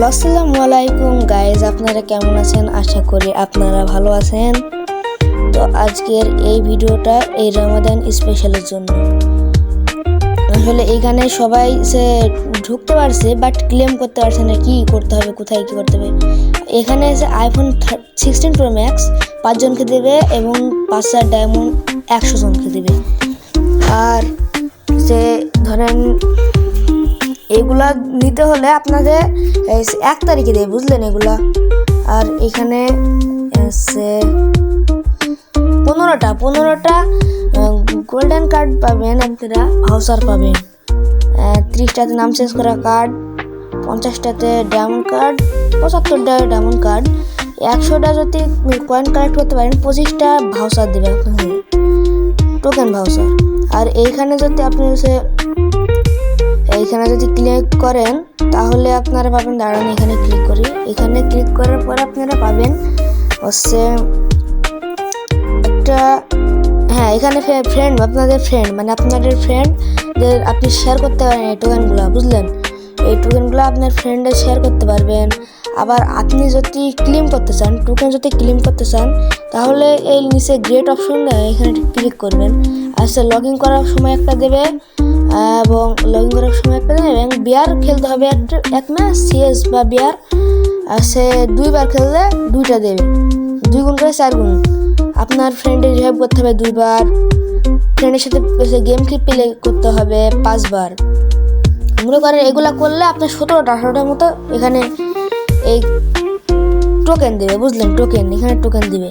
Hello, আসসালামু আলাইকুম guys, আপনারা কেমন আছেন? আশা করি আপনারা ভালো আছেন। তো আজকের এই ভিডিওটা এই রমাদান স্পেশালের জন্য। আসলে এইখানে সবাই সে ঢুকতে পারছে, বাট ক্লেম করতে পারছে না কি করতে হবে, কোথায় কি করতে হবে। এখানে এসে আইফোন 16 প্রো ম্যাক্স 5 জনকে দেবে এবং 5,000 ডায়মন্ড 100 জনকে দেবে। আর যে ধরেন এগুলা নিতে হলে আপনাদের 1 তারিখে দেবে, বুঝলেন এগুলা। আর এখানে 15টা গোল্ডেন কার্ড পাবেন, আপনারা ভাউচার পাবেন। 30টাতে নাম চেঞ্জ করা কার্ড, 50টাতে ডায়মন্ড কার্ড, 75টা ডায়মন্ড কার্ড, 100টা যদি কয়েন কালেক্ট করতে পারেন 25টা ভাউচার দেবে আপনাদের, টোকেন ভাউচার। আর এইখানে যদি ক্লিক করেন তাহলে আপনারা পাবেন, দাঁড়ান এখানে ক্লিক করি। এখানে ক্লিক করার পর আপনারা পাবেন হচ্ছে একটা, এখানে ফ্রেন্ড, আপনাদের ফ্রেন্ড মানে আপনাদের ফ্রেন্ডদের আপনি শেয়ার করতে পারেন এই টোকেনগুলো, বুঝলেন। এই টোকেনগুলো আপনার ফ্রেন্ডে শেয়ার করতে পারবেন। আবার আপনি যদি ক্লেম করতে চান, টোকেন যদি ক্লেম করতে চান, তাহলে এই নিচে গ্রেট অপশন এখানে ক্লিক করবেন। আচ্ছা, লগ ইন করার সময় একটা দেবে এবং লগ ইন করার সময় একটা দেবে, এবং বিয়ার খেলতে হবে এক ম্যাচ সিএস বা বিয়ার। আর সে 2বার খেললে 2টা দেবে, 2 গুণ করে 4 গুণ। আপনার ফ্রেন্ডের রিভাইভ করতে হবে 2বার, ফ্রেন্ডের সাথে গেম প্লে করতে হবে 5বার। মনে করেন এগুলা করলে আপনার 17-18টার মতো এখানে এই টোকেন দেবে, বুঝলেন। টোকেন এখানে টোকেন দিবে।